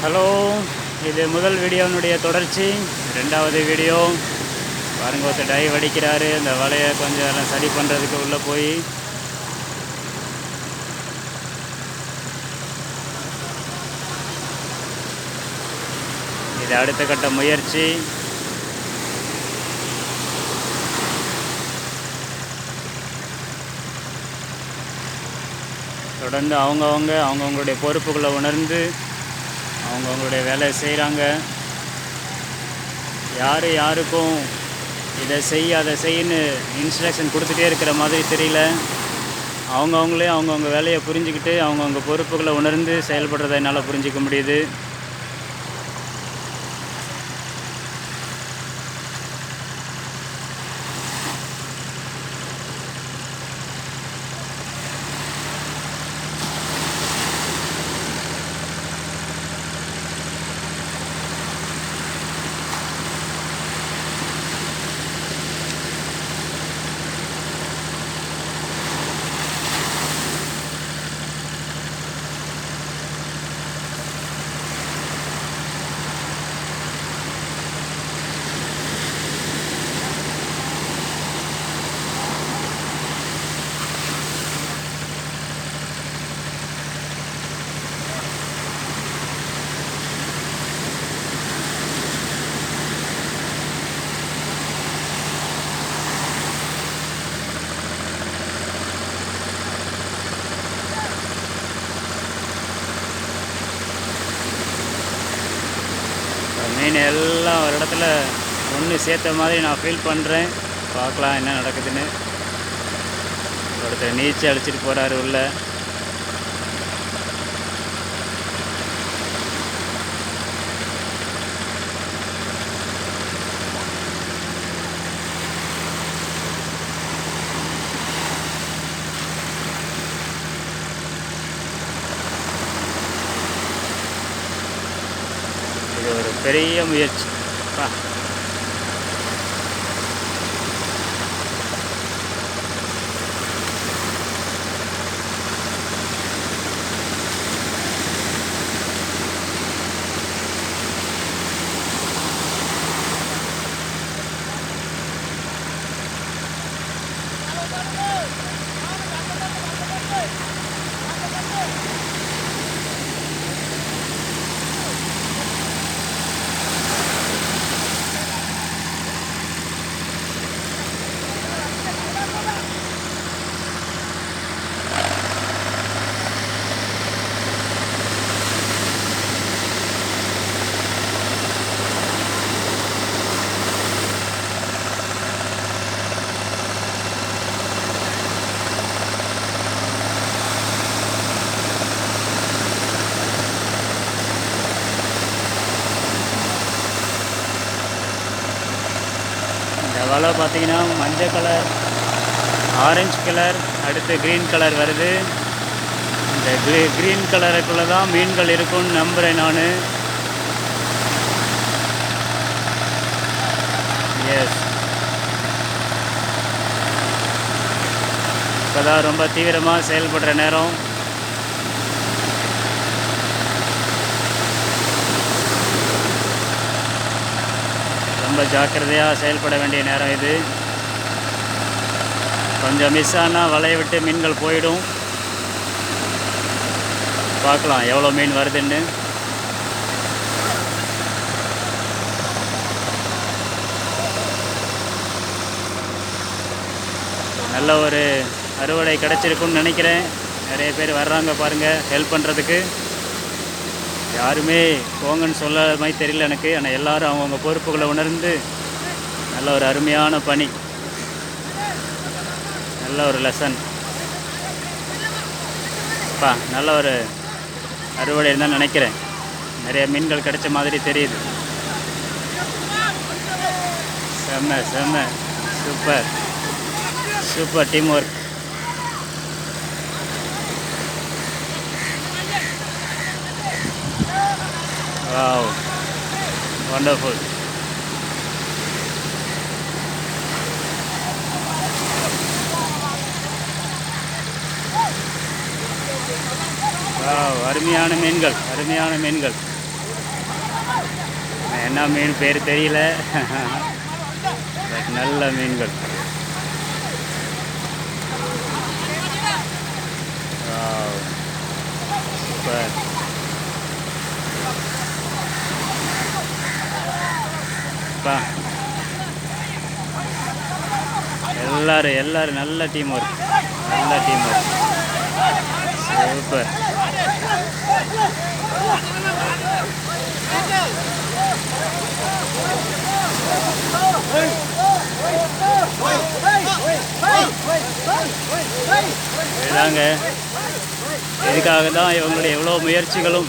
Hello, இது முதல் வீடியோனுடைய தொடர்ச்சி. ரெண்டாவது வீடியோ பாருங்க, ஒருத்தர் டைவ் அடிக்கிறாரு. இந்த வலையை கொஞ்சம் எல்லாம் சரி பண்ணுறதுக்கு உள்ளே போய் இது அடுத்த கட்ட முயற்சி. தொடர்ந்து அவங்கவுங்களுடைய பொறுப்புகளை உணர்ந்து அவங்கவுங்களுடைய வேலையை செய்கிறாங்க. யாருக்கும் இதை செய் அதை செய்யன்னு இன்ஸ்ட்ரக்ஷன் கொடுத்துட்டே இருக்கிற மாதிரி தெரியல. அவங்கவுங்களே அவங்கவுங்க வேலையை புரிஞ்சுக்கிட்டு அவங்கவுங்க பொறுப்புகளை உணர்ந்து செயல்படுறதை என்னால் புரிஞ்சிக்க முடியுது. மீன் எல்லாம் ஒரு இடத்துல ஒன்று சேர்த்த மாதிரி நான் ஃபீல் பண்ணுறேன். பார்க்கலாம் என்ன நடக்குதுன்னு. ஒருத்தர் நீச்சல் அடிச்சிட்டு போகிறாரு உள்ள. இது ஒரு பெரிய முயற்சி. வலை பார்த்தீங்கன்னா மஞ்சள் கலர், ஆரஞ்சு கலர், அடுத்து க்ரீன் கலர் வருது. இந்த க்ரீன் கலருக்குள்ளே தான் மீன்கள் இருக்கும்னு நம்புகிறேன் நான். எஸ், இப்போ தான் ரொம்ப தீவிரமாக செயல்படுற நேரம். ரொம்ப ஜாக்கிரதையாக செயல்பட வேண்டிய நேரம் இது. கொஞ்சம் மிஸ் ஆனால் வலையை விட்டு மீன்கள் போயிடும். பார்க்கலாம் எவ்வளோ மீன் வருதுன்னு. நல்ல ஒரு அறுவடை கிடச்சிருக்குன்னு நினைக்கிறேன். நிறைய பேர் வர்றாங்க பாருங்கள் ஹெல்ப் பண்ணுறதுக்கு. யாருமே போங்கன்னு சொல்ல மாதிரி தெரியல எனக்கு. ஆனால் எல்லோரும் அவங்கவுங்க பொறுப்புகளை உணர்ந்து நல்ல ஒரு அருமையான பணி, நல்ல ஒரு லெசன். நல்ல ஒரு அறுவடை தான் நினைக்கிறேன். நிறைய மீன்கள் கிடைச்ச மாதிரி தெரியுது. செம்ம செம்ம super super team work. Wow, wonderful. Wow, அருமையான மீன்கள், அருமையான மீன்கள். என்ன மீன் பேர் தெரியல. பட் நல்ல மீன்கள். சூப்பர். எல்லாரும் நல்ல டீம் ஒர்க். சூப்பர். இதாங்க, இதுக்காக தான் இவங்களுடைய எவ்வளோ முயற்சிகளும்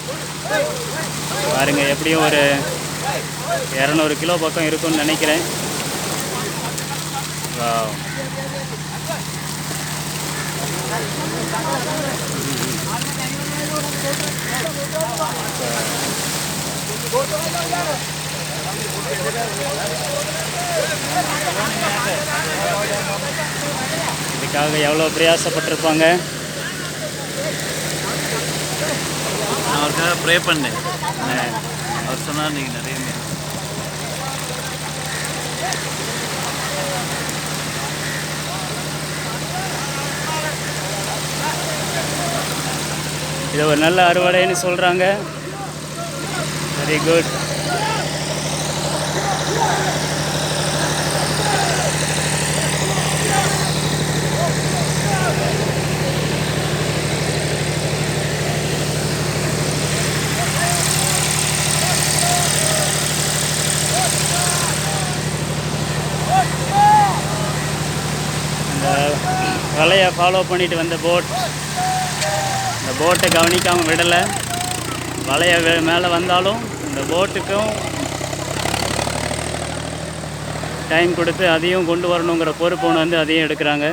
பாருங்கள். எப்படியும் ஒரு 200 கிலோ பக்கம் இருக்கும்னு நினைக்கிறேன். இதுக்காக எவ்வளோ பிரயாசப்பட்டிருப்பாங்க. நான் அவருக்காக ப்ரே பண்ணேன். அவர் சொன்னார் நீங்கள் நிறைய மீன். இது ஒரு நல்ல அறுவடைன்னு சொல்கிறாங்க. Very good. வலையை ஃபாலோ பண்ணிட்டு வந்த போட், இந்த போட்டை கவனிக்காமல் விடலை. வலையை மேலே வந்தாலும் இந்த போட்டுக்கும் டைம் கொடுத்து அதையும் கொண்டு வரணுங்கிற பொறுப்பு ஒன்று வந்து அதையும் எடுக்கிறாங்க.